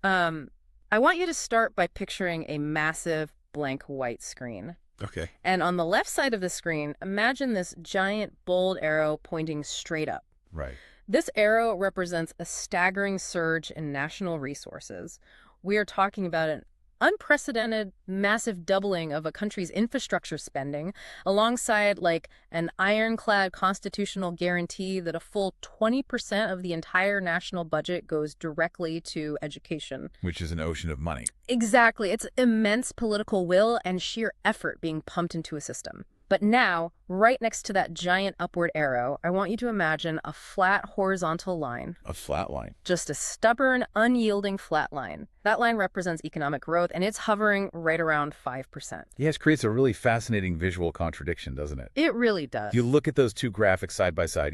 I want you to start by picturing a massive blank white screen. Okay. And on the left side of the screen, imagine this giant bold arrow pointing straight up. Right. This arrow represents a staggering surge in national resources. We are talking about an unprecedented, massive doubling of a country's infrastructure spending, alongside like an ironclad constitutional guarantee that a full 20% of the entire national budget goes directly to education. Which is an ocean of money. Exactly. It's immense political will and sheer effort being pumped into a system. But now, right next to that giant upward arrow, I want you to imagine a flat horizontal line. A flat line. Just a stubborn, unyielding flat line. That line represents economic growth, and it's hovering right around 5%. Yes, creates a really fascinating visual contradiction, doesn't it? It really does. If you look at those two graphics side by side,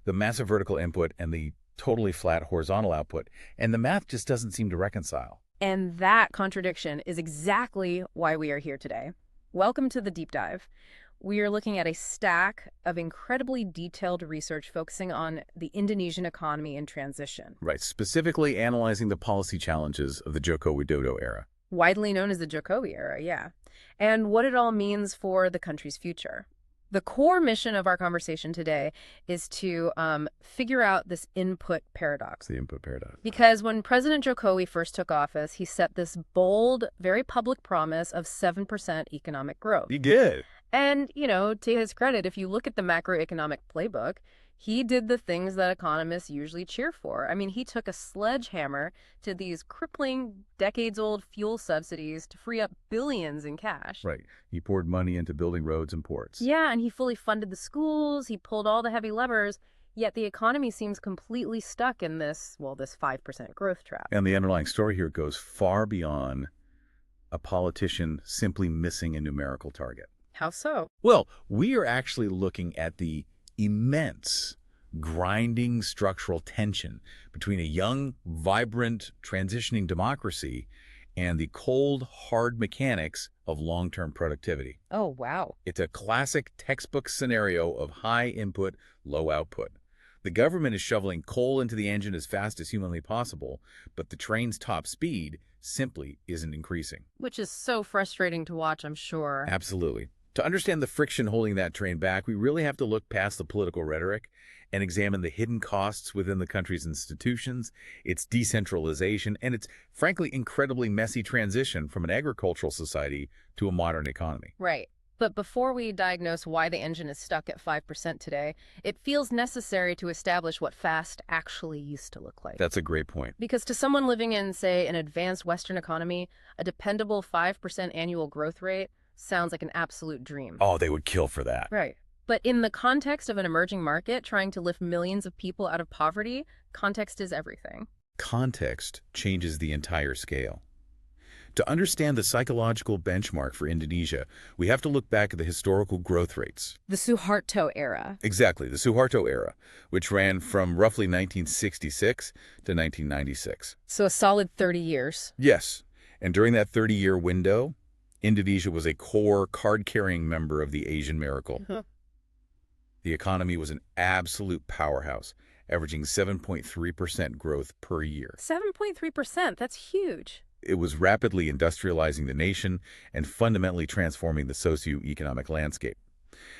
the massive vertical input and the totally flat horizontal output, and the math just doesn't seem to reconcile. And that contradiction is exactly why we are here today. Welcome to the Deep Dive. We are looking at a stack of incredibly detailed research focusing on the Indonesian economy in transition. Right, specifically analyzing the policy challenges of the Jokowidodo era. Widely known as the Jokowi era, yeah. And what it all means for the country's future. The core mission of our conversation today is to figure out this input paradox. The input paradox. Because when President Jokowi first took office, he set this bold, very public promise of 7% economic growth. He did. And, to his credit, if you look at the macroeconomic playbook, he did the things that economists usually cheer for. I mean, he took a sledgehammer to these crippling, decades-old fuel subsidies to free up billions in cash. Right. He poured money into building roads and ports. Yeah, and he fully funded the schools, he pulled all the heavy levers, yet the economy seems completely stuck in this 5% growth trap. And the underlying story here goes far beyond a politician simply missing a numerical target. How so? Well, we are actually looking at the immense, grinding structural tension between a young, vibrant, transitioning democracy and the cold, hard mechanics of long-term productivity. Oh, wow. It's a classic textbook scenario of high input, low output. The government is shoveling coal into the engine as fast as humanly possible, but the train's top speed simply isn't increasing. Which is so frustrating to watch, I'm sure. Absolutely. To understand the friction holding that train back, we really have to look past the political rhetoric and examine the hidden costs within the country's institutions, its decentralization, and its, frankly, incredibly messy transition from an agricultural society to a modern economy. Right. But before we diagnose why the engine is stuck at 5% today, it feels necessary to establish what fast actually used to look like. That's a great point. Because to someone living in, say, an advanced Western economy, a dependable 5% annual growth rate sounds like an absolute dream. Oh, they would kill for that. Right. But in the context of an emerging market trying to lift millions of people out of poverty, context is everything. Context changes the entire scale. To understand the psychological benchmark for Indonesia, we have to look back at the historical growth rates. The Suharto era. Exactly, the Suharto era, which ran from roughly 1966 to 1996. So a solid 30 years. Yes, and during that 30-year window, Indonesia was a core card-carrying member of the Asian miracle. The economy was an absolute powerhouse, averaging 7.3% growth per year. 7.3%, that's huge. It was rapidly industrializing the nation and fundamentally transforming the socio-economic landscape.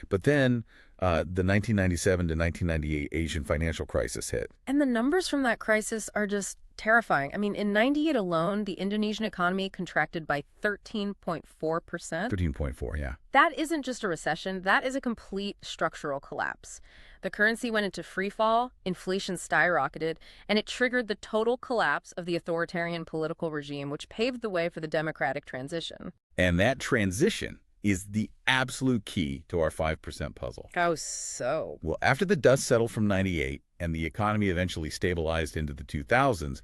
But then the 1997 to 1998 Asian financial crisis hit. And the numbers from that crisis are just terrifying. I mean, in 98 alone, the Indonesian economy contracted by 13.4%. 13.4, yeah. That isn't just a recession. That is a complete structural collapse. The currency went into free fall, inflation skyrocketed, and it triggered the total collapse of the authoritarian political regime, which paved the way for the democratic transition. And that transition is the absolute key to our 5% puzzle. How so? Well, after the dust settled from 98 and the economy eventually stabilized into the 2000s,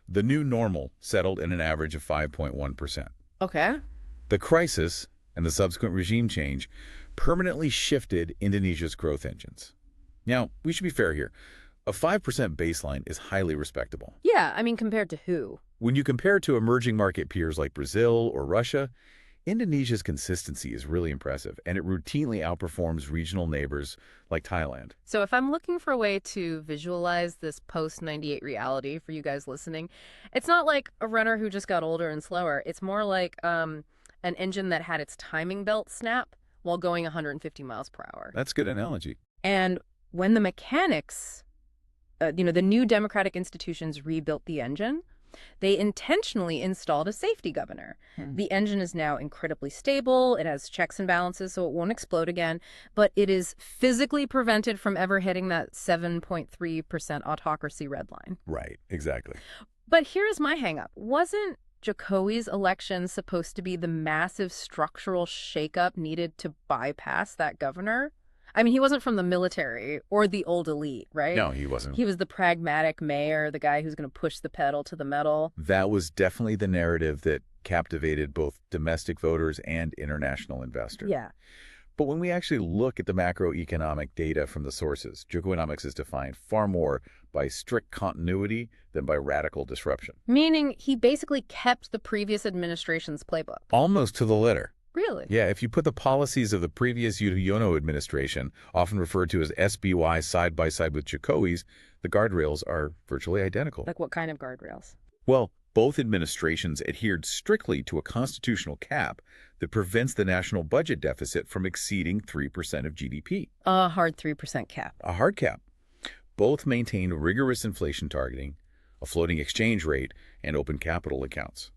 the new normal settled at an average of 5.1%. Okay. The crisis and the subsequent regime change permanently shifted Indonesia's growth engines. Now, we should be fair here. A 5% baseline is highly respectable. Yeah, I mean, compared to who? When you compare to emerging market peers like Brazil or Russia, Indonesia's consistency is really impressive, and it routinely outperforms regional neighbors like Thailand. So if I'm looking for a way to visualize this post-98 reality for you guys listening, it's not like a runner who just got older and slower. It's more like an engine that had its timing belt snap while going 150 miles per hour. That's a good analogy. And when the mechanics, the new democratic institutions rebuilt the engine, they intentionally installed a safety governor. The engine is now incredibly stable. It has checks and balances, so it won't explode again. But it is physically prevented from ever hitting that 7.3% autocracy red line. Right, exactly. But here's my hang-up. Wasn't Jokowi's election supposed to be the massive structural shakeup needed to bypass that governor? I mean, he wasn't from the military or the old elite, right? No, he wasn't. He was the pragmatic mayor, the guy who's going to push the pedal to the metal. That was definitely the narrative that captivated both domestic voters and international investors. Yeah. But when we actually look at the macroeconomic data from the sources, Jokowinomics is defined far more by strict continuity than by radical disruption. Meaning he basically kept the previous administration's playbook. Almost to the letter. Really? Yeah, if you put the policies of the previous Yudhoyono administration, often referred to as SBY, side by side with Jokowi's, the guardrails are virtually identical. Like what kind of guardrails? Well, both administrations adhered strictly to a constitutional cap that prevents the national budget deficit from exceeding 3% of GDP. A hard 3% cap. A hard cap. Both maintained rigorous inflation targeting, a floating exchange rate, and open capital accounts.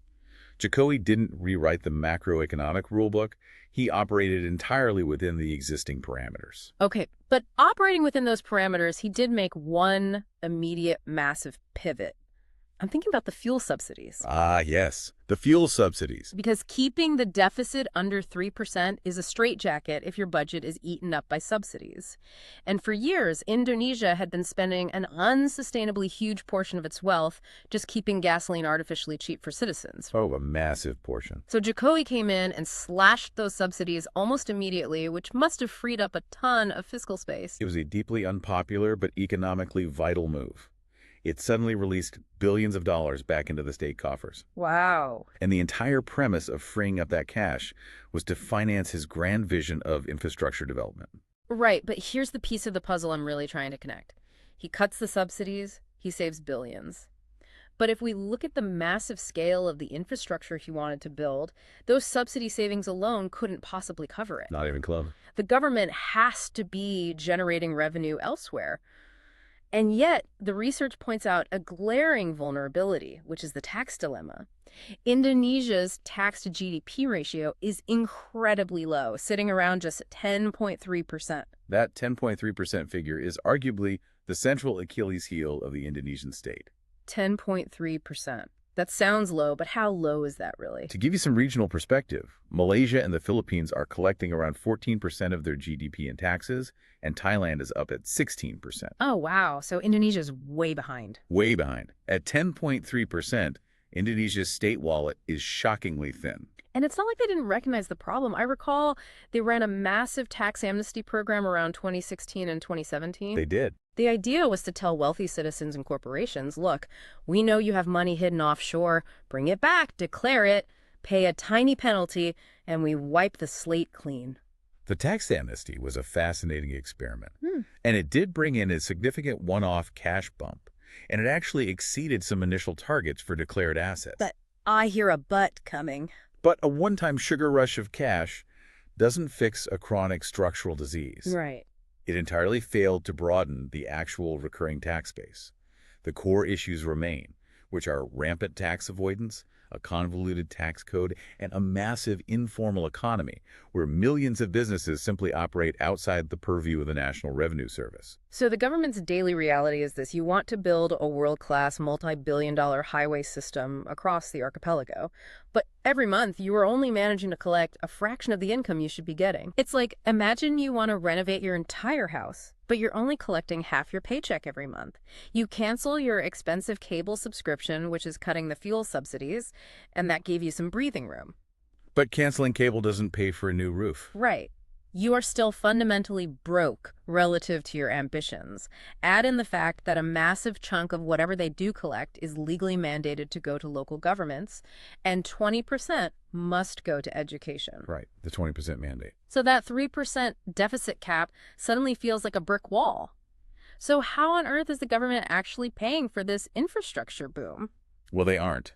Jokowi didn't rewrite the macroeconomic rulebook. He operated entirely within the existing parameters. Okay, but operating within those parameters, he did make one immediate massive pivot. I'm thinking about the fuel subsidies. Ah, yes, the fuel subsidies. Because keeping the deficit under 3% is a straitjacket if your budget is eaten up by subsidies. And for years, Indonesia had been spending an unsustainably huge portion of its wealth just keeping gasoline artificially cheap for citizens. Oh, a massive portion. So Jokowi came in and slashed those subsidies almost immediately, which must have freed up a ton of fiscal space. It was a deeply unpopular but economically vital move. It suddenly released billions of dollars back into the state coffers. Wow. And the entire premise of freeing up that cash was to finance his grand vision of infrastructure development. Right, but here's the piece of the puzzle I'm really trying to connect. He cuts the subsidies, he saves billions. But if we look at the massive scale of the infrastructure he wanted to build, those subsidy savings alone couldn't possibly cover it. Not even close. The government has to be generating revenue elsewhere. And yet, the research points out a glaring vulnerability, which is the tax dilemma. Indonesia's tax-to-GDP ratio is incredibly low, sitting around just 10.3%. That 10.3% figure is arguably the central Achilles heel of the Indonesian state. 10.3%. That sounds low, but how low is that really? To give you some regional perspective, Malaysia and the Philippines are collecting around 14% of their GDP in taxes, and Thailand is up at 16%. Oh, wow. So Indonesia's way behind. Way behind. At 10.3%, Indonesia's state wallet is shockingly thin. And it's not like they didn't recognize the problem. I recall they ran a massive tax amnesty program around 2016 and 2017. They did. The idea was to tell wealthy citizens and corporations, look, we know you have money hidden offshore. Bring it back, declare it, pay a tiny penalty, and we wipe the slate clean. The tax amnesty was a fascinating experiment, and it did bring in a significant one-off cash bump, and it actually exceeded some initial targets for declared assets. But I hear a but coming. But a one-time sugar rush of cash doesn't fix a chronic structural disease. Right. It entirely failed to broaden the actual recurring tax base. The core issues remain, which are rampant tax avoidance, a convoluted tax code, and a massive informal economy where millions of businesses simply operate outside the purview of the National Revenue Service. So the government's daily reality is this. You want to build a world-class, multi-billion-dollar highway system across the archipelago, but every month you are only managing to collect a fraction of the income you should be getting. It's like, imagine you want to renovate your entire house, but you're only collecting half your paycheck every month. You cancel your expensive cable subscription, which is cutting the fuel subsidies, and that gave you some breathing room. But canceling cable doesn't pay for a new roof. Right. you are still fundamentally broke relative to your ambitions. Add in the fact that a massive chunk of whatever they do collect is legally mandated to go to local governments, and 20% must go to education. Right, the 20% mandate. So that 3% deficit cap suddenly feels like a brick wall. So how on earth is the government actually paying for this infrastructure boom? Well, they aren't,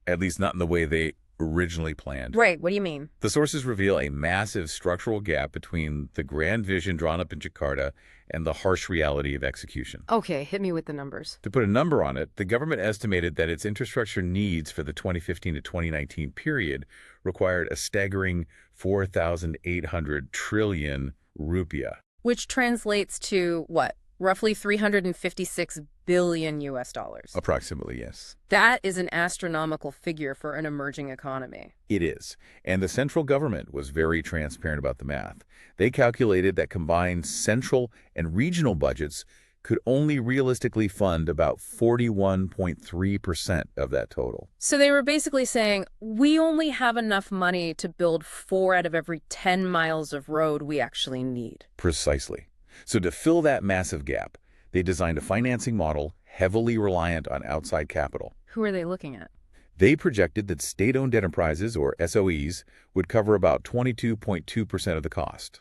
at least not in the way they originally planned. Right, what do you mean? The sources reveal a massive structural gap between the grand vision drawn up in Jakarta and the harsh reality of execution. Okay, hit me with the numbers. To put a number on it, the government estimated that its infrastructure needs for the 2015 to 2019 period required a staggering 4,800 trillion rupiah. Which translates to what? Roughly 356 billion US dollars. Approximately, yes. That is an astronomical figure for an emerging economy. It is. And the central government was very transparent about the math. They calculated that combined central and regional budgets could only realistically fund about 41.3% of that total. So they were basically saying, we only have enough money to build 4 out of every 10 miles of road we actually need. Precisely. So to fill that massive gap, they designed a financing model heavily reliant on outside capital. Who are they looking at? They projected that state-owned enterprises, or SOEs, would cover about 22.2% of the cost.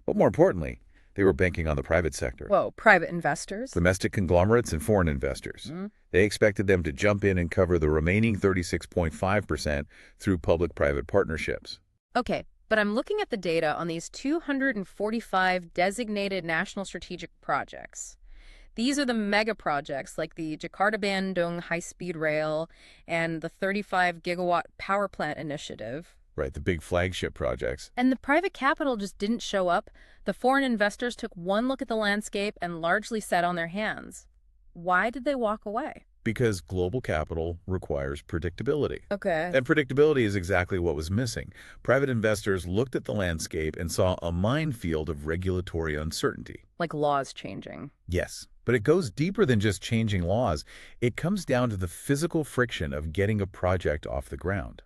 But more importantly, they were banking on the private sector. Whoa, private investors? Domestic conglomerates and foreign investors. They expected them to jump in and cover the remaining 36.5% through public-private partnerships. Okay, but I'm looking at the data on these 245 designated national strategic projects. These are the mega projects like the Jakarta-Bandung high-speed rail and the 35-gigawatt power plant initiative. Right, the big flagship projects. And the private capital just didn't show up. The foreign investors took one look at the landscape and largely sat on their hands. Why did they walk away? Because global capital requires predictability. Okay. And predictability is exactly what was missing. Private investors looked at the landscape and saw a minefield of regulatory uncertainty. Like laws changing. Yes, but it goes deeper than just changing laws. It comes down to the physical friction of getting a project off the ground.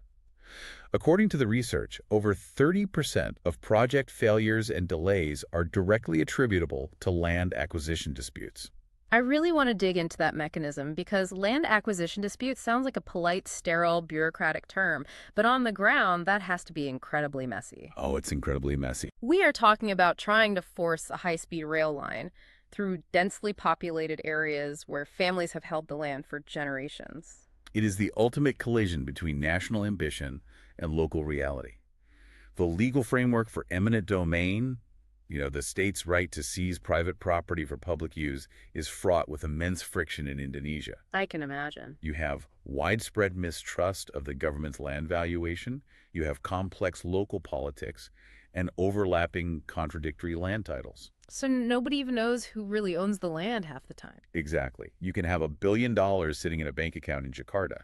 According to the research, over 30% of project failures and delays are directly attributable to land acquisition disputes. I really want to dig into that mechanism because land acquisition dispute sounds like a polite, sterile, bureaucratic term, but on the ground, that has to be incredibly messy. Oh, it's incredibly messy. We are talking about trying to force a high-speed rail line through densely populated areas where families have held the land for generations. It is the ultimate collision between national ambition and local reality. The legal framework for eminent domain, the state's right to seize private property for public use, is fraught with immense friction in Indonesia. I can imagine. You have widespread mistrust of the government's land valuation, you have complex local politics, and overlapping contradictory land titles. So nobody even knows who really owns the land half the time. Exactly. You can have $1 billion sitting in a bank account in Jakarta,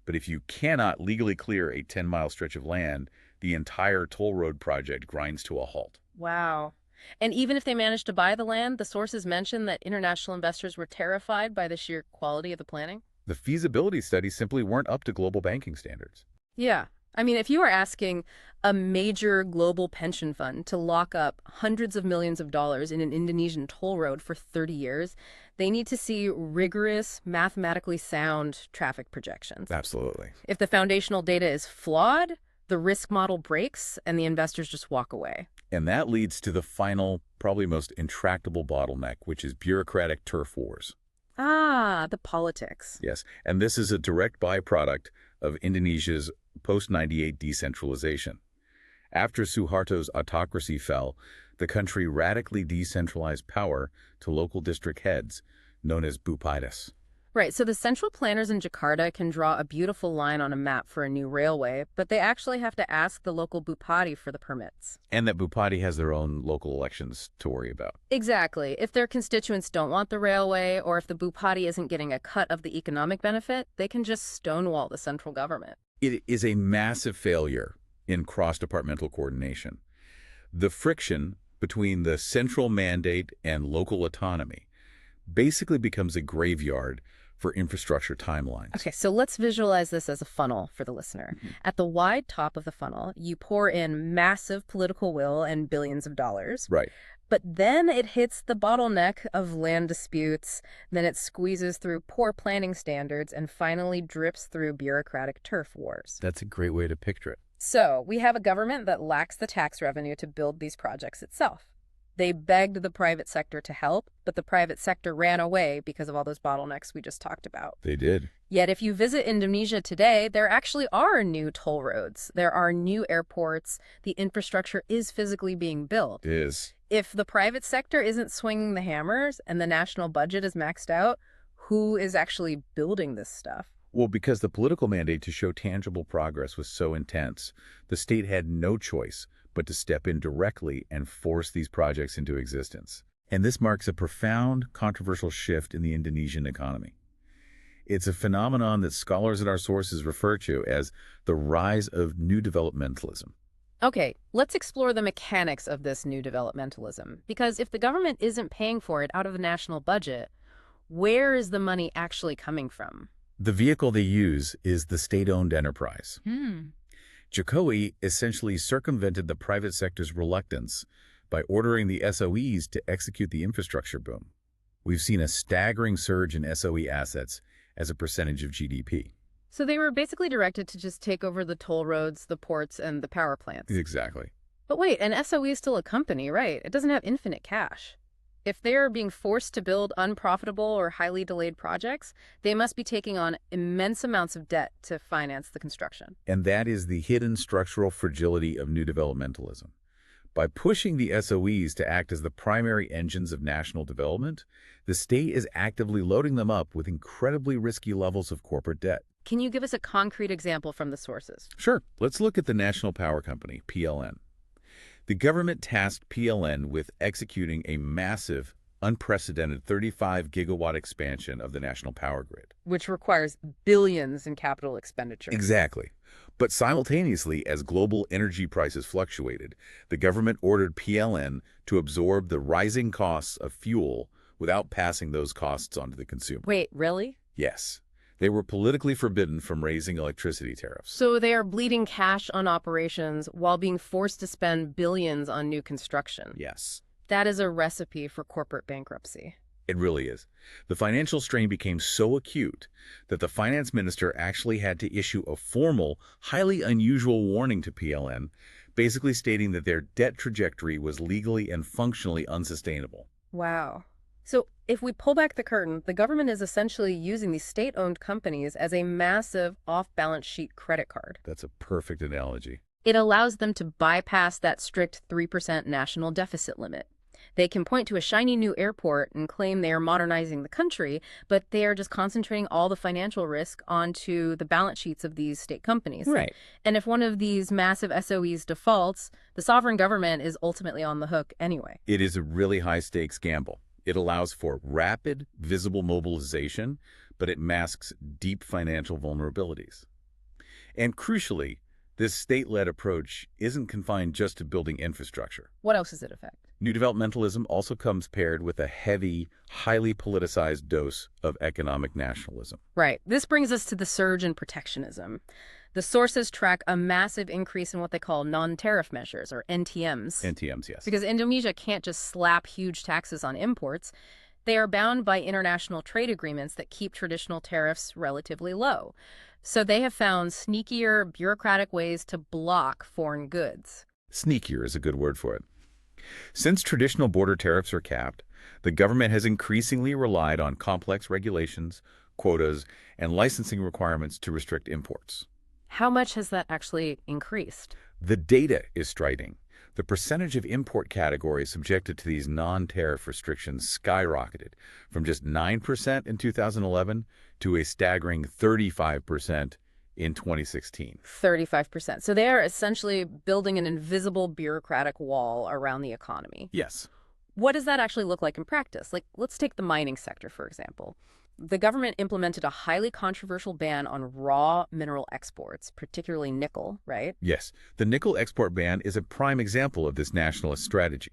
but if you cannot legally clear a 10-mile stretch of land, the entire toll road project grinds to a halt. Wow. And even if they managed to buy the land, the sources mention that international investors were terrified by the sheer quality of the planning. The feasibility studies simply weren't up to global banking standards. Yeah. I mean, if you are asking a major global pension fund to lock up hundreds of millions of dollars in an Indonesian toll road for 30 years, they need to see rigorous, mathematically sound traffic projections. Absolutely. If the foundational data is flawed, the risk model breaks and the investors just walk away. And that leads to the final, probably most intractable bottleneck, which is bureaucratic turf wars. Ah, the politics. Yes, and this is a direct byproduct of Indonesia's post-98 decentralization. After Suharto's autocracy fell, the country radically decentralized power to local district heads, known as bupatis. Right, so the central planners in Jakarta can draw a beautiful line on a map for a new railway, but they actually have to ask the local bupati for the permits. And that bupati has their own local elections to worry about. Exactly. If their constituents don't want the railway, or if the bupati isn't getting a cut of the economic benefit, they can just stonewall the central government. It is a massive failure in cross-departmental coordination. The friction between the central mandate and local autonomy basically becomes a graveyard for infrastructure timelines. Okay, so let's visualize this as a funnel for the listener. At the wide top of the funnel, you pour in massive political will and billions of dollars. Right. But then it hits the bottleneck of land disputes, then it squeezes through poor planning standards, and finally drips through bureaucratic turf wars. That's a great way to picture it. So we have a government that lacks the tax revenue to build these projects itself. They begged the private sector to help, but the private sector ran away because of all those bottlenecks we just talked about. They did. Yet if you visit Indonesia today, there actually are new toll roads. There are new airports. The infrastructure is physically being built. It is. If the private sector isn't swinging the hammers and the national budget is maxed out, who is actually building this stuff? Well, because the political mandate to show tangible progress was so intense, the state had no choice but to step in directly and force these projects into existence. And this marks a profound, controversial shift in the Indonesian economy. It's a phenomenon that scholars at our sources refer to as the rise of new developmentalism. Okay, let's explore the mechanics of this new developmentalism. Because if the government isn't paying for it out of the national budget, where is the money actually coming from? The vehicle they use is the state-owned enterprise. Jokowi essentially circumvented the private sector's reluctance by ordering the SOEs to execute the infrastructure boom. We've seen a staggering surge in SOE assets as a percentage of GDP. So they were basically directed to just take over the toll roads, the ports, and the power plants. Exactly. But wait, an SOE is still a company, right? It doesn't have infinite cash. If they're being forced to build unprofitable or highly delayed projects, they must be taking on immense amounts of debt to finance the construction. And that is the hidden structural fragility of new developmentalism. By pushing the SOEs to act as the primary engines of national development, the state is actively loading them up with incredibly risky levels of corporate debt. Can you give us a concrete example from the sources? Sure. Let's look at the National Power Company, PLN. The government tasked PLN with executing a massive, unprecedented 35-gigawatt expansion of the national power grid. Which requires billions in capital expenditure. Exactly. But simultaneously, as global energy prices fluctuated, the government ordered PLN to absorb the rising costs of fuel without passing those costs on to the consumer. Wait, really? Yes. They were politically forbidden from raising electricity tariffs. So they are bleeding cash on operations while being forced to spend billions on new construction. Yes. That is a recipe for corporate bankruptcy. It really is. The financial strain became so acute that the finance minister actually had to issue a formal, highly unusual warning to PLN, basically stating that their debt trajectory was legally and functionally unsustainable. Wow. So if we pull back the curtain, the government is essentially using these state-owned companies as a massive off-balance sheet credit card. That's a perfect analogy. It allows them to bypass that strict 3% national deficit limit. They can point to a shiny new airport and claim they are modernizing the country, but they are just concentrating all the financial risk onto the balance sheets of these state companies. Right. And if one of these massive SOEs defaults, the sovereign government is ultimately on the hook anyway. It is a really high-stakes gamble. It allows for rapid, visible mobilization, but it masks deep financial vulnerabilities. And crucially, this state-led approach isn't confined just to building infrastructure. What else does it affect? New developmentalism also comes paired with a heavy, highly politicized dose of economic nationalism. Right. This brings us to the surge in protectionism. The sources track a massive increase in what they call non-tariff measures, or NTMs. NTMs, yes. Because Indonesia can't just slap huge taxes on imports. They are bound by international trade agreements that keep traditional tariffs relatively low. So they have found sneakier, bureaucratic ways to block foreign goods. Sneakier is a good word for it. Since traditional border tariffs are capped, the government has increasingly relied on complex regulations, quotas, and licensing requirements to restrict imports. How much has that actually increased? The data is striking. The percentage of import categories subjected to these non-tariff restrictions skyrocketed from just 9% in 2011 to a staggering 35% in 2016. 35%. So they are essentially building an invisible bureaucratic wall around the economy. Yes. What does that actually look like in practice? Like, let's take the mining sector, for example. The government implemented a highly controversial ban on raw mineral exports, particularly nickel, right? Yes. The nickel export ban is a prime example of this nationalist strategy.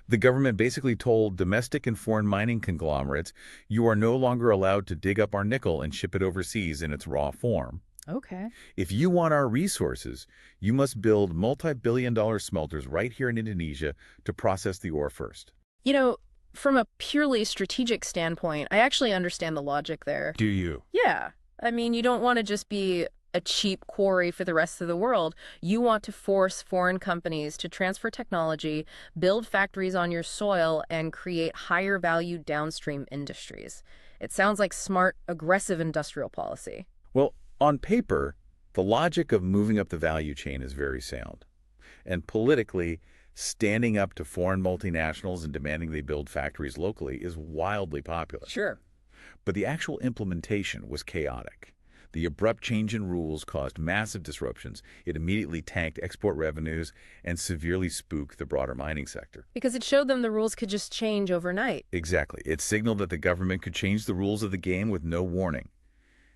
The government basically told domestic and foreign mining conglomerates, you are no longer allowed to dig up our nickel and ship it overseas in its raw form. Okay. If you want our resources, you must build multi-billion-dollar smelters right here in Indonesia to process the ore first. You know, from a purely strategic standpoint, I actually understand the logic there. Do you? Yeah. I mean, you don't want to just be a cheap quarry for the rest of the world. You want to force foreign companies to transfer technology, build factories on your soil, and create higher value downstream industries. It sounds like smart, aggressive industrial policy. Well, on paper, the logic of moving up the value chain is very sound. And politically, standing up to foreign multinationals and demanding they build factories locally is wildly popular. Sure. But the actual implementation was chaotic. The abrupt change in rules caused massive disruptions. It immediately tanked export revenues and severely spooked the broader mining sector. Because it showed them the rules could just change overnight. Exactly. It signaled that the government could change the rules of the game with no warning.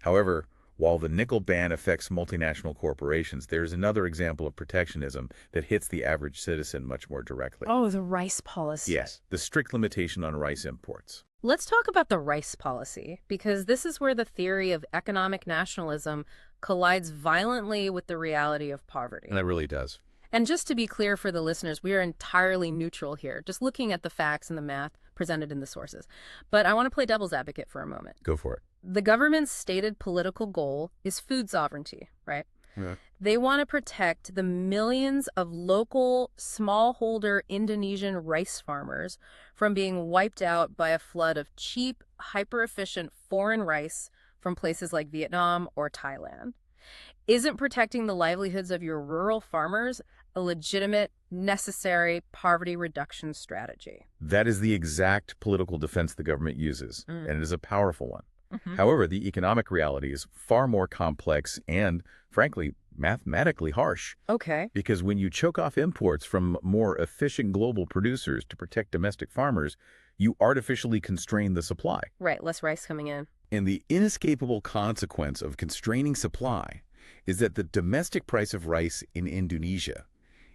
However, while the nickel ban affects multinational corporations, there's another example of protectionism that hits the average citizen much more directly. Oh, the rice policy. Yes, the strict limitation on rice imports. Let's talk about the rice policy, because this is where the theory of economic nationalism collides violently with the reality of poverty. And that really does. And just to be clear for the listeners, we are entirely neutral here, just looking at the facts and the math presented in the sources. But I want to play devil's advocate for a moment. Go for it. The government's stated political goal is food sovereignty, right? Yeah. They want to protect the millions of local smallholder Indonesian rice farmers from being wiped out by a flood of cheap, hyper-efficient foreign rice from places like Vietnam or Thailand. Isn't protecting the livelihoods of your rural farmers a legitimate, necessary poverty reduction strategy? That is the exact political defense the government uses, and it is a powerful one. Mm-hmm. However, the economic reality is far more complex and, frankly, mathematically harsh. Okay. Because when you choke off imports from more efficient global producers to protect domestic farmers, you artificially constrain the supply. Right, less rice coming in. And the inescapable consequence of constraining supply is that the domestic price of rice in Indonesia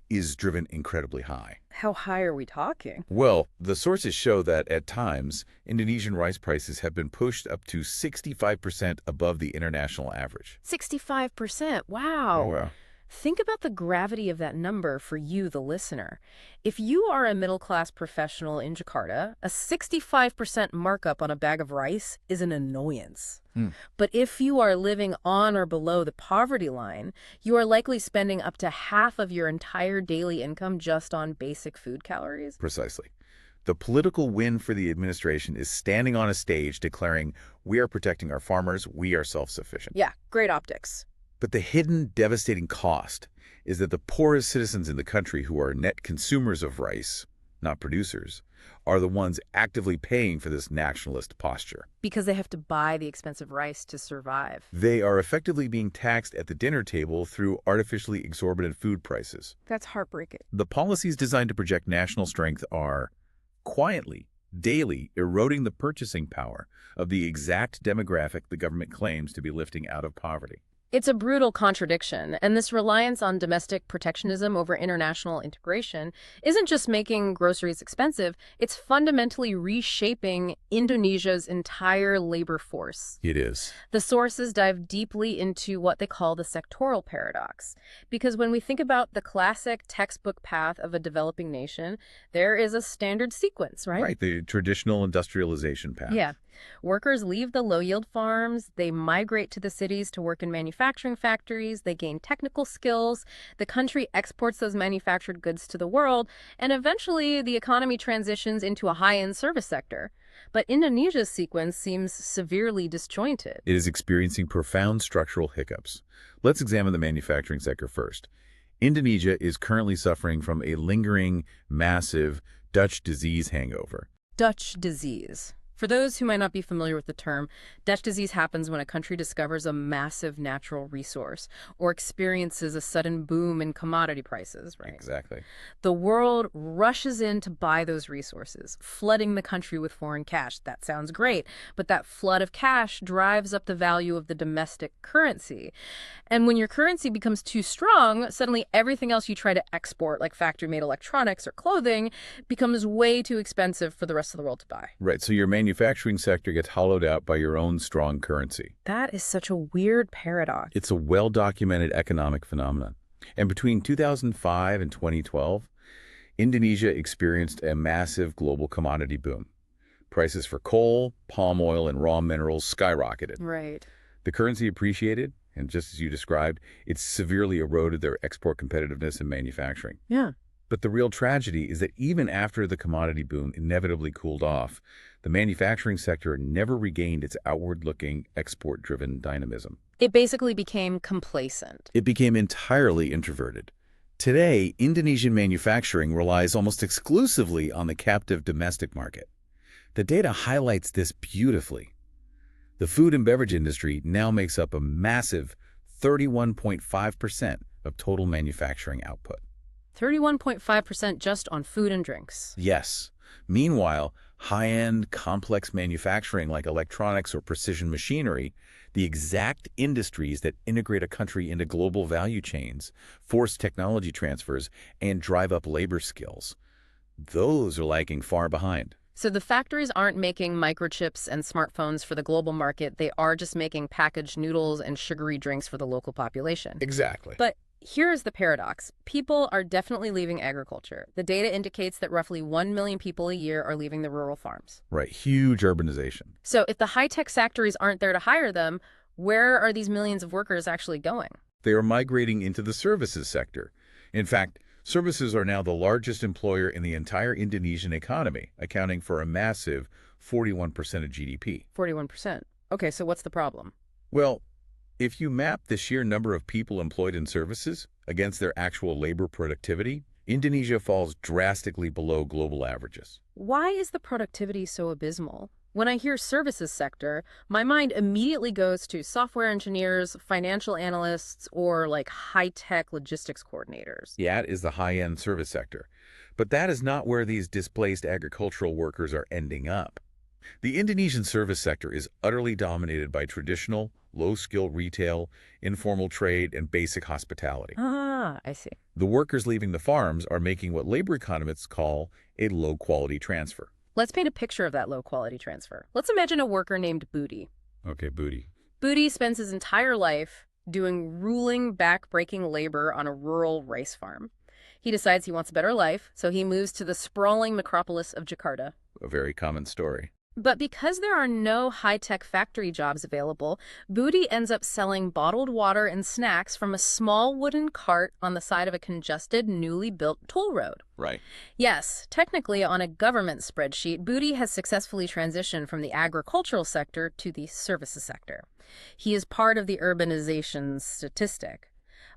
is driven incredibly high. How high are we talking? Well, the sources show that at times, Indonesian rice prices have been pushed up to 65% above the international average. 65%. Wow. Oh, wow. Think about the gravity of that number for you, the listener. If you are a middle-class professional in Jakarta, a 65% markup on a bag of rice is an annoyance. But if you are living on or below the poverty line, you are likely spending up to half of your entire daily income just on basic food calories. Precisely. The political win for the administration is standing on a stage declaring, we are protecting our farmers, we are self-sufficient. Yeah, great optics. But the hidden devastating cost is that the poorest citizens in the country who are net consumers of rice, not producers, are the ones actively paying for this nationalist posture. Because they have to buy the expensive rice to survive. They are effectively being taxed at the dinner table through artificially exorbitant food prices. That's heartbreaking. The policies designed to project national strength are quietly, daily eroding the purchasing power of the exact demographic the government claims to be lifting out of poverty. It's a brutal contradiction, and this reliance on domestic protectionism over international integration isn't just making groceries expensive, it's fundamentally reshaping Indonesia's entire labor force. It is. The sources dive deeply into what they call the sectoral paradox, because when we think about the classic textbook path of a developing nation, there is a standard sequence, right? Right, the traditional industrialization path. Yeah. Workers leave the low-yield farms, they migrate to the cities to work in manufacturing factories, they gain technical skills, the country exports those manufactured goods to the world, and eventually the economy transitions into a high-end service sector. But Indonesia's sequence seems severely disjointed. It is experiencing profound structural hiccups. Let's examine the manufacturing sector first. Indonesia is currently suffering from a lingering, massive Dutch disease hangover. Dutch disease. For those who might not be familiar with the term, Dutch disease happens when a country discovers a massive natural resource or experiences a sudden boom in commodity prices, right? Exactly. The world rushes in to buy those resources, flooding the country with foreign cash. That sounds great, but that flood of cash drives up the value of the domestic currency. And when your currency becomes too strong, suddenly everything else you try to export, like factory-made electronics or clothing, becomes way too expensive for the rest of the world to buy. Right, so your manufacturing sector gets hollowed out by your own strong currency. That is such a weird paradox. It's a well-documented economic phenomenon. And between 2005 and 2012, Indonesia experienced a massive global commodity boom. Prices for coal, palm oil, and raw minerals skyrocketed. Right. The currency appreciated, and just as you described, it severely eroded their export competitiveness and manufacturing. Yeah. But the real tragedy is that even after the commodity boom inevitably cooled off, the manufacturing sector never regained its outward-looking, export-driven dynamism. It basically became complacent. It became entirely introverted. Today, Indonesian manufacturing relies almost exclusively on the captive domestic market. The data highlights this beautifully. The food and beverage industry now makes up a massive 31.5% of total manufacturing output. 31.5% just on food and drinks. Yes. Meanwhile, high-end, complex manufacturing like electronics or precision machinery, the exact industries that integrate a country into global value chains, force technology transfers, and drive up labor skills, those are lagging far behind. So the factories aren't making microchips and smartphones for the global market. They are just making packaged noodles and sugary drinks for the local population. Exactly. But here's the paradox. People are definitely leaving agriculture. The data indicates that roughly 1 million people a year are leaving the rural farms. Right, huge urbanization. So if the high-tech factories aren't there to hire them, where are these millions of workers actually going? They are migrating into the services sector. In fact, services are now the largest employer in the entire Indonesian economy, accounting for a massive 41% of GDP. 41%. Okay, so what's the problem? Well, if you map the sheer number of people employed in services against their actual labor productivity, Indonesia falls drastically below global averages. Why is the productivity so abysmal? When I hear services sector, my mind immediately goes to software engineers, financial analysts, or like high-tech logistics coordinators. That is the high-end service sector. But that is not where these displaced agricultural workers are ending up. The Indonesian service sector is utterly dominated by traditional, low-skill retail, informal trade, and basic hospitality. Ah, I see. The workers leaving the farms are making what labor economists call a low-quality transfer. Let's paint a picture of that low-quality transfer. Let's imagine a worker named Budi. Okay, Booty. Budi spends his entire life doing grueling, back-breaking labor on a rural rice farm. He decides he wants a better life, so he moves to the sprawling necropolis of Jakarta. A very common story. But because there are no high-tech factory jobs available, Budi ends up selling bottled water and snacks from a small wooden cart on the side of a congested, newly built toll road. Right. Yes, technically on a government spreadsheet, Budi has successfully transitioned from the agricultural sector to the services sector. He is part of the urbanization statistic.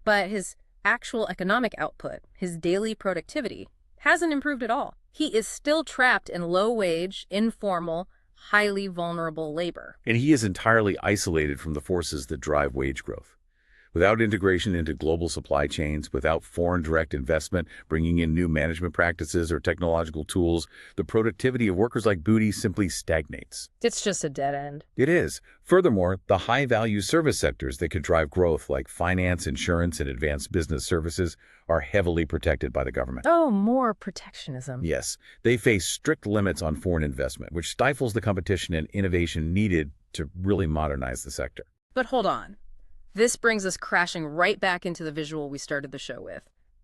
But his actual economic output, his daily productivity, hasn't improved at all. He is still trapped in low-wage, informal, highly vulnerable labor. And he is entirely isolated from the forces that drive wage growth. Without integration into global supply chains, without foreign direct investment, bringing in new management practices or technological tools, the productivity of workers like Budi simply stagnates. It's just a dead end. It is. Furthermore, the high-value service sectors that could drive growth, like finance, insurance, and advanced business services, are heavily protected by the government. Oh, more protectionism. Yes, they face strict limits on foreign investment, which stifles the competition and innovation needed to really modernize the sector. But hold on. This brings us crashing right back into the visual we started the show with.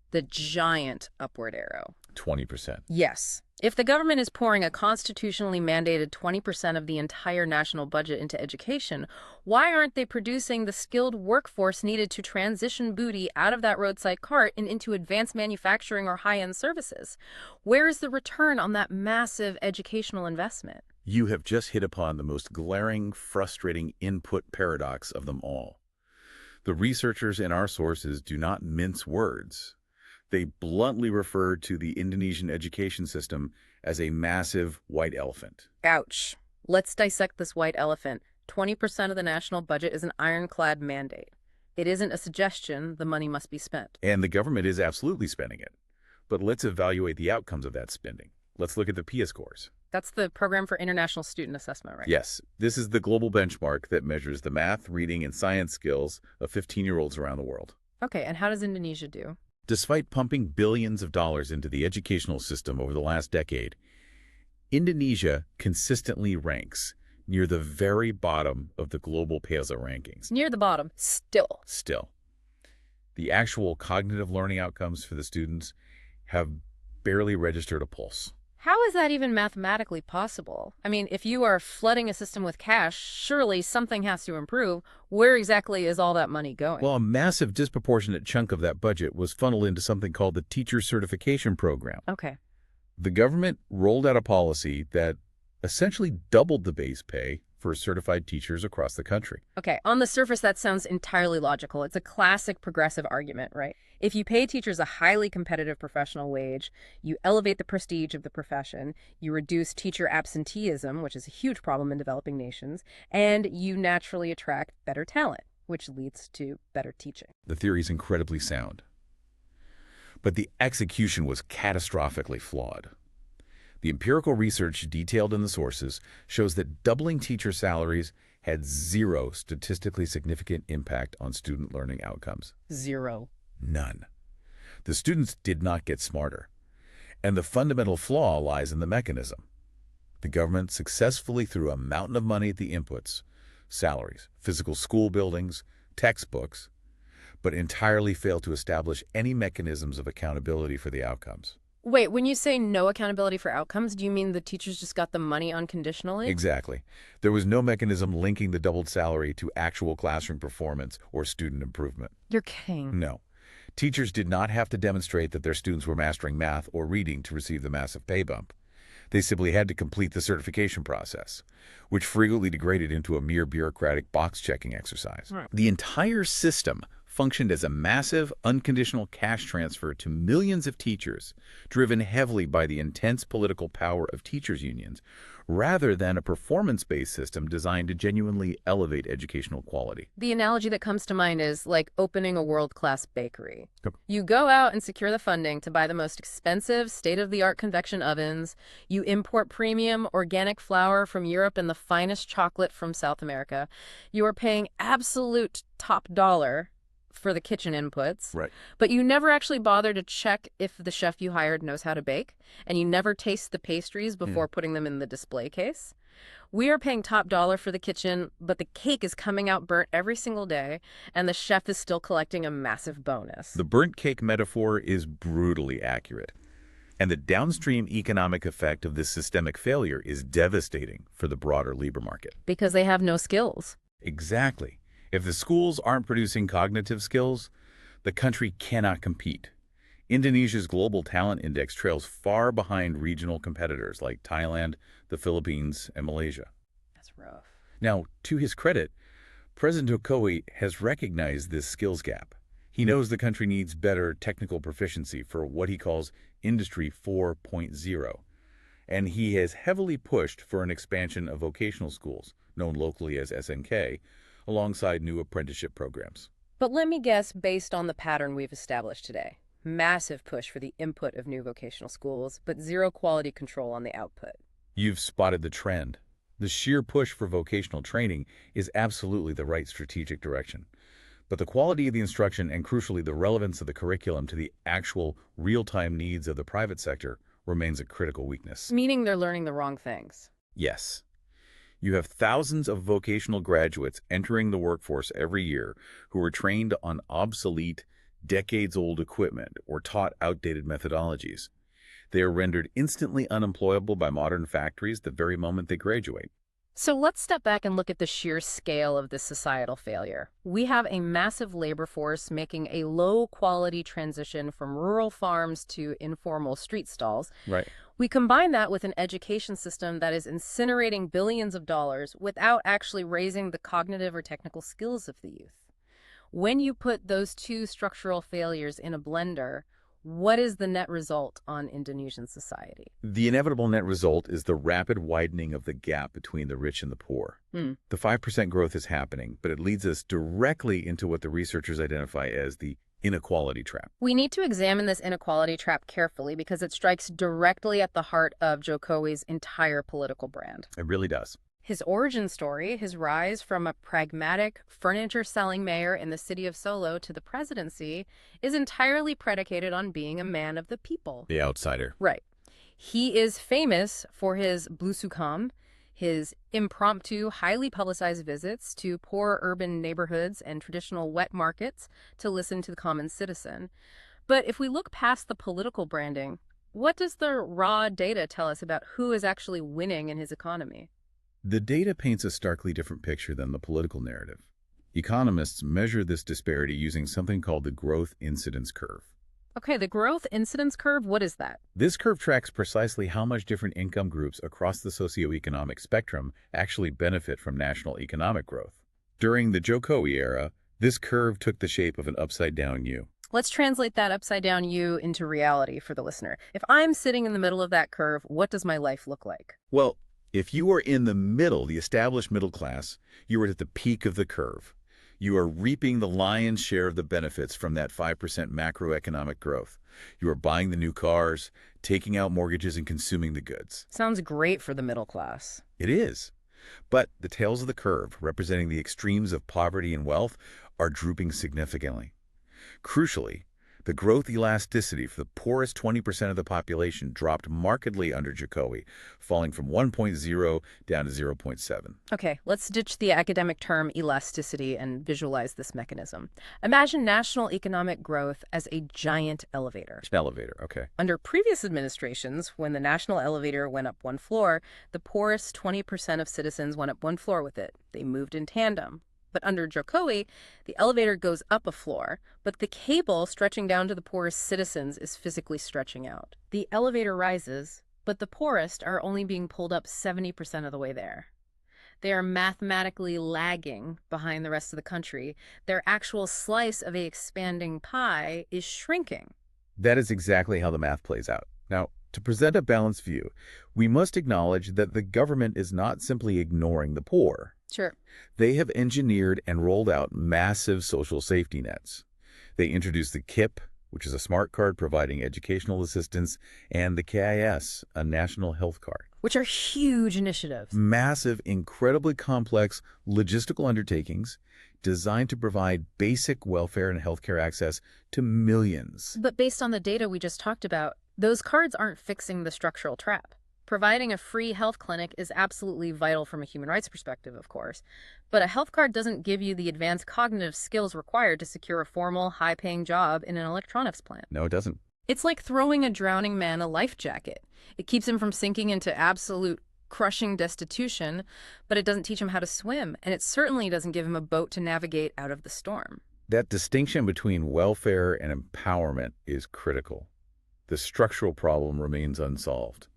The giant upward arrow. 20%. Yes. If the government is pouring a constitutionally mandated 20% of the entire national budget into education, why aren't they producing the skilled workforce needed to transition Budi out of that roadside cart and into advanced manufacturing or high-end services? Where is the return on that massive educational investment? You have just hit upon the most glaring, frustrating input paradox of them all. The researchers in our sources do not mince words. They bluntly refer to the Indonesian education system as a massive white elephant. Ouch. Let's dissect this white elephant. 20% of the national budget is an ironclad mandate. It isn't a suggestion, the money must be spent. And the government is absolutely spending it. But let's evaluate the outcomes of that spending. Let's look at the PISA scores. That's the Program for International Student Assessment, right? Yes, this is the global benchmark that measures the math, reading, and science skills of 15-year-olds around the world. Okay, and how does Indonesia do? Despite pumping billions of dollars into the educational system over the last decade, Indonesia consistently ranks near the very bottom of the global PISA rankings. Near the bottom, still. Still, the actual cognitive learning outcomes for the students have barely registered a pulse. How is that even mathematically possible? I mean, if you are flooding a system with cash, surely something has to improve. Where exactly is all that money going? Well, a massive disproportionate chunk of that budget was funneled into something called the Teacher Certification Program. Okay. The government rolled out a policy that essentially doubled the base pay for certified teachers across the country. Okay, on the surface, that sounds entirely logical. It's a classic progressive argument, right? If you pay teachers a highly competitive professional wage, you elevate the prestige of the profession, you reduce teacher absenteeism, which is a huge problem in developing nations, and you naturally attract better talent, which leads to better teaching. The theory is incredibly sound, but the execution was catastrophically flawed. The empirical research detailed in the sources shows that doubling teacher salaries had zero statistically significant impact on student learning outcomes. Zero. None. The students did not get smarter, and the fundamental flaw lies in the mechanism. The government successfully threw a mountain of money at the inputs, salaries, physical school buildings, textbooks, but entirely failed to establish any mechanisms of accountability for the outcomes. Wait, when you say no accountability for outcomes, do you mean the teachers just got the money unconditionally? Exactly. There was no mechanism linking the doubled salary to actual classroom performance or student improvement. You're kidding. No. Teachers did not have to demonstrate that their students were mastering math or reading to receive the massive pay bump. They simply had to complete the certification process, which frequently degraded into a mere bureaucratic box-checking exercise. Right. The entire system functioned as a massive, unconditional cash transfer to millions of teachers, driven heavily by the intense political power of teachers' unions, rather than a performance-based system designed to genuinely elevate educational quality. The analogy that comes to mind is like opening a world-class bakery. Yep. You go out and secure the funding to buy the most expensive, state-of-the-art convection ovens. You import premium organic flour from Europe and the finest chocolate from South America. You are paying absolute top dollar for the kitchen inputs. Right. But you never actually bother to check if the chef you hired knows how to bake, and you never taste the pastries before putting them in the display case. We are paying top dollar for the kitchen, but the cake is coming out burnt every single day, and the chef is still collecting a massive bonus. The burnt cake metaphor is brutally accurate. And the downstream economic effect of this systemic failure is devastating for the broader labor market. Because they have no skills. Exactly. If the schools aren't producing cognitive skills, the country cannot compete. Indonesia's global talent index trails far behind regional competitors like Thailand, the Philippines, and Malaysia. That's rough. Now, to his credit, President Jokowi has recognized this skills gap. He knows the country needs better technical proficiency for what he calls Industry 4.0, and he has heavily pushed for an expansion of vocational schools, known locally as SNK, alongside new apprenticeship programs. But let me guess, based on the pattern we've established today, massive push for the input of new vocational schools, but zero quality control on the output. You've spotted the trend. The sheer push for vocational training is absolutely the right strategic direction. But the quality of the instruction and, crucially, the relevance of the curriculum to the actual real-time needs of the private sector remains a critical weakness. Meaning they're learning the wrong things. Yes. You have thousands of vocational graduates entering the workforce every year who are trained on obsolete, decades-old equipment or taught outdated methodologies. They are rendered instantly unemployable by modern factories the very moment they graduate. So let's step back and look at the sheer scale of this societal failure. We have a massive labor force making a low-quality transition from rural farms to informal street stalls. Right. We combine that with an education system that is incinerating billions of dollars without actually raising the cognitive or technical skills of the youth. When you put those two structural failures in a blender, What is the net result on Indonesian society? The inevitable net result is the rapid widening of the gap between the rich and the poor. Hmm. The 5% growth is happening, but it leads us directly into what the researchers identify as the inequality trap. We need to examine this inequality trap carefully because it strikes directly at the heart of Jokowi's entire political brand. It really does. His origin story, his rise from a pragmatic, furniture-selling mayor in the city of Solo to the presidency, is entirely predicated on being a man of the people. The outsider. Right. He is famous for his blusukam, his impromptu, highly publicized visits to poor urban neighborhoods and traditional wet markets to listen to the common citizen. But if we look past the political branding, what does the raw data tell us about who is actually winning in his economy? The data paints a starkly different picture than the political narrative. Economists measure this disparity using something called the growth incidence curve. Okay, the growth incidence curve, what is that? This curve tracks precisely how much different income groups across the socioeconomic spectrum actually benefit from national economic growth. During the Jokowi era, this curve took the shape of an upside-down U. Let's translate that upside-down U into reality for the listener. If I'm sitting in the middle of that curve, what does my life look like? Well, if you are in the middle, the established middle class, you are at the peak of the curve. You are reaping the lion's share of the benefits from that 5% macroeconomic growth. You are buying the new cars, taking out mortgages, and consuming the goods. Sounds great for the middle class. It is. But the tails of the curve, representing the extremes of poverty and wealth, are drooping significantly. Crucially, the growth elasticity for the poorest 20% of the population dropped markedly under Jokowi, falling from 1.0 down to 0.7. Okay, let's ditch the academic term elasticity and visualize this mechanism. Imagine national economic growth as a giant elevator. Elevator, okay. Under previous administrations, when the national elevator went up one floor, the poorest 20% of citizens went up one floor with it. They moved in tandem. But under Jokowi, the elevator goes up a floor, but the cable stretching down to the poorest citizens is physically stretching out. The elevator rises, but the poorest are only being pulled up 70% of the way there. They are mathematically lagging behind the rest of the country. Their actual slice of a expanding pie is shrinking. That is exactly how the math plays out. Now, to present a balanced view, we must acknowledge that the government is not simply ignoring the poor. Sure. They have engineered and rolled out massive social safety nets. They introduced the KIP, which is a smart card providing educational assistance, and the KIS, a national health card. Which are huge initiatives. Massive, incredibly complex logistical undertakings designed to provide basic welfare and healthcare access to millions. But based on the data we just talked about, those cards aren't fixing the structural trap. Providing a free health clinic is absolutely vital from a human rights perspective, of course. But a health card doesn't give you the advanced cognitive skills required to secure a formal, high-paying job in an electronics plant. No, it doesn't. It's like throwing a drowning man a life jacket. It keeps him from sinking into absolute crushing destitution, but it doesn't teach him how to swim, and it certainly doesn't give him a boat to navigate out of the storm. That distinction between welfare and empowerment is critical. The structural problem remains unsolved.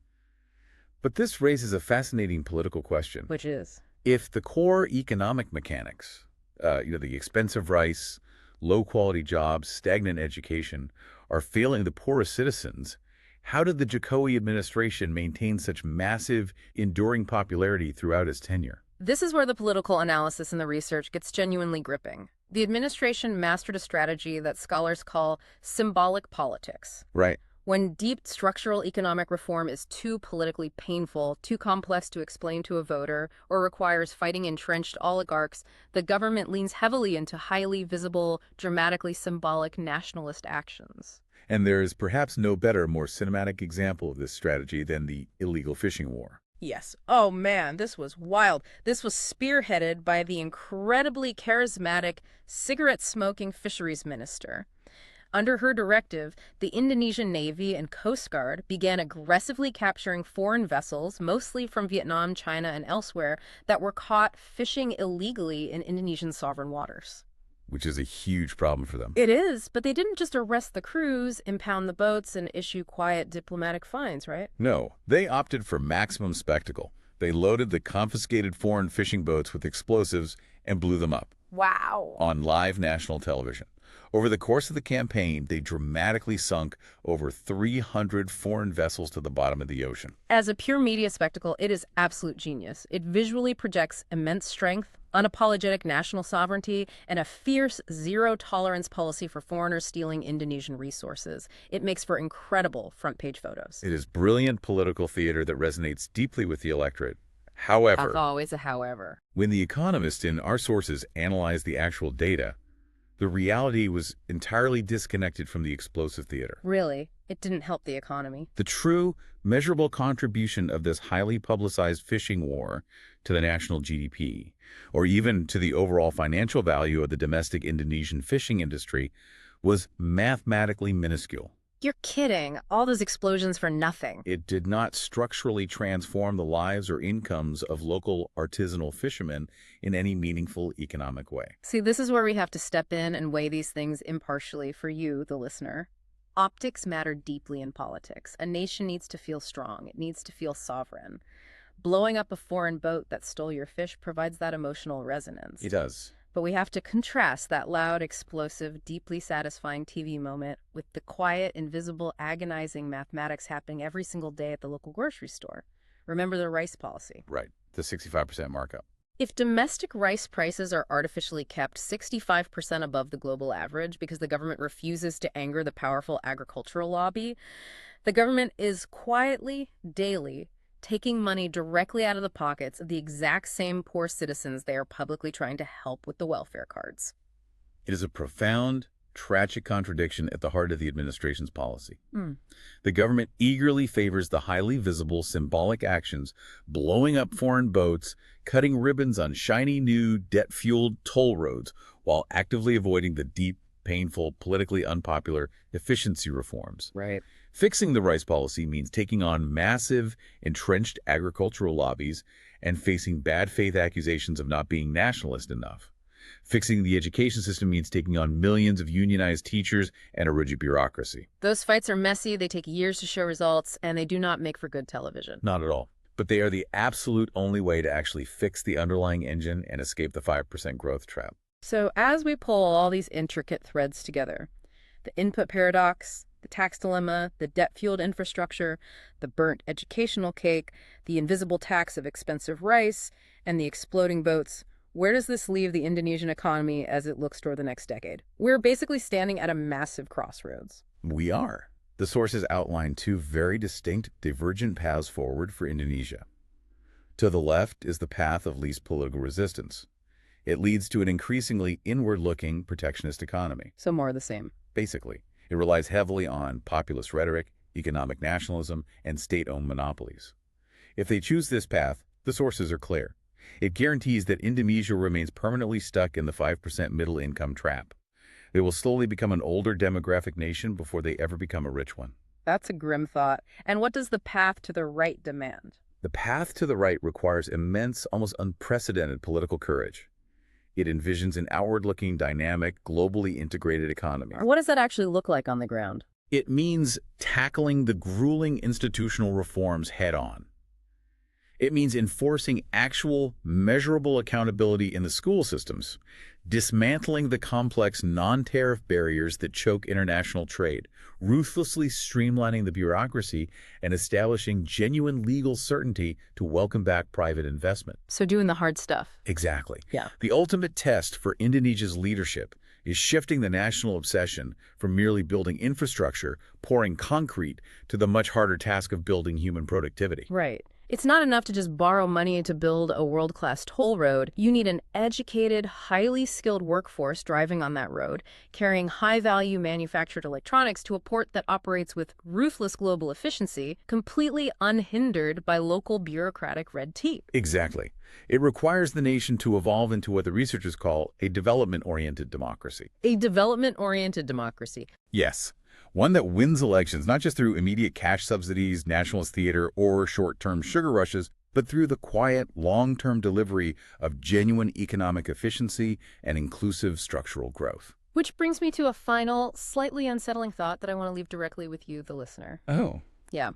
But this raises a fascinating political question. Which is? If the core economic mechanics, the expensive rice, low-quality jobs, stagnant education, are failing the poorest citizens, how did the Jokowi administration maintain such massive, enduring popularity throughout its tenure? This is where the political analysis and the research gets genuinely gripping. The administration mastered a strategy that scholars call symbolic politics. Right. When deep structural economic reform is too politically painful, too complex to explain to a voter, or requires fighting entrenched oligarchs, the government leans heavily into highly visible, dramatically symbolic nationalist actions. And there is perhaps no better, more cinematic example of this strategy than the illegal fishing war. Yes. Oh man, this was wild. This was spearheaded by the incredibly charismatic, cigarette-smoking fisheries minister. Under her directive, the Indonesian Navy and Coast Guard began aggressively capturing foreign vessels, mostly from Vietnam, China, and elsewhere, that were caught fishing illegally in Indonesian sovereign waters. Which is a huge problem for them. It is, but they didn't just arrest the crews, impound the boats, and issue quiet diplomatic fines, right? No, they opted for maximum spectacle. They loaded the confiscated foreign fishing boats with explosives and blew them up. Wow. On live national television. Over the course of the campaign, they dramatically sunk over 300 foreign vessels to the bottom of the ocean. As a pure media spectacle, it is absolute genius. It visually projects immense strength, unapologetic national sovereignty, and a fierce zero-tolerance policy for foreigners stealing Indonesian resources. It makes for incredible front-page photos. It is brilliant political theater that resonates deeply with the electorate. As However, always, a however. when the economists in our sources analyzed the actual data, the reality was entirely disconnected from the explosive theater. Really, it didn't help the economy. The true, measurable contribution of this highly publicized fishing war to the national GDP, or even to the overall financial value of the domestic Indonesian fishing industry, was mathematically minuscule. You're kidding. All those explosions for nothing. It did not structurally transform the lives or incomes of local artisanal fishermen in any meaningful economic way. See, this is where we have to step in and weigh these things impartially for you, the listener. Optics matter deeply in politics. A nation needs to feel strong. It needs to feel sovereign. Blowing up a foreign boat that stole your fish provides that emotional resonance. It does. But we have to contrast that loud, explosive, deeply satisfying TV moment with the quiet, invisible, agonizing mathematics happening every single day at the local grocery store. Remember the rice policy. Right. The 65% markup. If domestic rice prices are artificially kept 65% above the global average because the government refuses to anger the powerful agricultural lobby, the government is quietly, daily, taking money directly out of the pockets of the exact same poor citizens they are publicly trying to help with the welfare cards. It is a profound, tragic contradiction at the heart of the administration's policy. The government eagerly favors the highly visible, symbolic actions, blowing up foreign boats, cutting ribbons on shiny new, debt-fueled toll roads, while actively avoiding the deep, painful, politically unpopular efficiency reforms. Right. Fixing the rice policy means taking on massive, entrenched agricultural lobbies and facing bad faith accusations of not being nationalist enough. Fixing the education system means taking on millions of unionized teachers and a rigid bureaucracy. Those fights are messy, they take years to show results, and they do not make for good television. Not at all. But they are the absolute only way to actually fix the underlying engine and escape the 5% growth trap. So as we pull all these intricate threads together, the input paradox, the tax dilemma, the debt-fueled infrastructure, the burnt educational cake, the invisible tax of expensive rice, and the exploding boats, where does this leave the Indonesian economy as it looks toward the next decade? We're basically standing at a massive crossroads. We are. The sources outline two very distinct, divergent paths forward for Indonesia. To the left is the path of least political resistance. It leads to an increasingly inward-looking protectionist economy. So more of the same. Basically, it relies heavily on populist rhetoric, economic nationalism, and state-owned monopolies. If they choose this path, the sources are clear. It guarantees that Indonesia remains permanently stuck in the 5% middle-income trap. They will slowly become an older demographic nation before they ever become a rich one. That's a grim thought. And what does the path to the right demand? The path to the right requires immense, almost unprecedented political courage. It envisions an outward-looking, dynamic, globally integrated economy. What does that actually look like on the ground? It means tackling the grueling institutional reforms head-on. It means enforcing actual, measurable accountability in the school systems, dismantling the complex non-tariff barriers that choke international trade, ruthlessly streamlining the bureaucracy, and establishing genuine legal certainty to welcome back private investment. So doing the hard stuff. Exactly. Yeah. The ultimate test for Indonesia's leadership is shifting the national obsession from merely building infrastructure, pouring concrete, to the much harder task of building human productivity. Right. It's not enough to just borrow money to build a world-class toll road. You need an educated, highly skilled workforce driving on that road, carrying high-value manufactured electronics to a port that operates with ruthless global efficiency, completely unhindered by local bureaucratic red tape. Exactly. It requires the nation to evolve into what the researchers call a development-oriented democracy. A development-oriented democracy. Yes. One that wins elections not just through immediate cash subsidies, nationalist theater, or short-term sugar rushes, but through the quiet, long-term delivery of genuine economic efficiency and inclusive structural growth. Which brings me to a final, slightly unsettling thought that I want to leave directly with you, the listener. Oh. Yeah.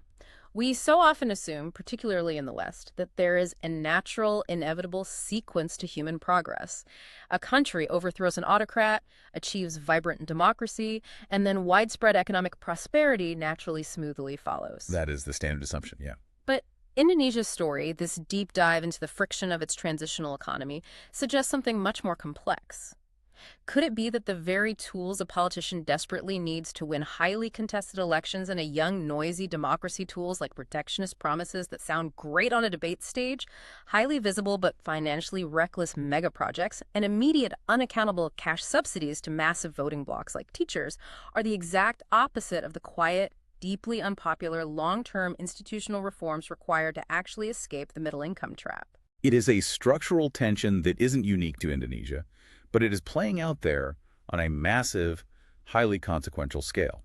We so often assume, particularly in the West, that there is a natural, inevitable sequence to human progress. A country overthrows an autocrat, achieves vibrant democracy, and then widespread economic prosperity naturally smoothly follows. That is the standard assumption, yeah. But Indonesia's story, this deep dive into the friction of its transitional economy, suggests something much more complex. Could it be that the very tools a politician desperately needs to win highly contested elections in a young, noisy democracy, tools like protectionist promises that sound great on a debate stage, highly visible but financially reckless mega projects, and immediate, unaccountable cash subsidies to massive voting blocs like teachers, are the exact opposite of the quiet, deeply unpopular, long-term institutional reforms required to actually escape the middle-income trap? It is a structural tension that isn't unique to Indonesia, but it is playing out there on a massive, highly consequential scale.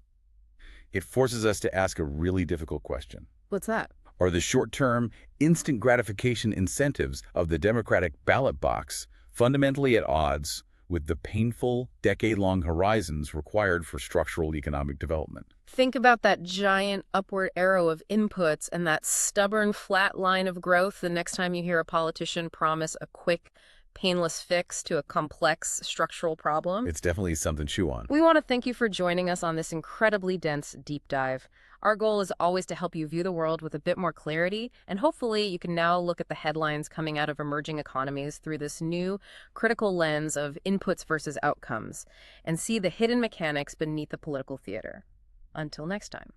It forces us to ask a really difficult question. What's that? Are the short-term, instant gratification incentives of the democratic ballot box fundamentally at odds with the painful, decade-long horizons required for structural economic development? Think about that giant upward arrow of inputs and that stubborn flat line of growth the next time you hear a politician promise a quick, painless fix to a complex structural problem. It's definitely something to chew on. We want to thank you for joining us on this incredibly dense deep dive. Our goal is always to help you view the world with a bit more clarity, and hopefully you can now look at the headlines coming out of emerging economies through this new, critical lens of inputs versus outcomes, and see the hidden mechanics beneath the political theater. Until next time.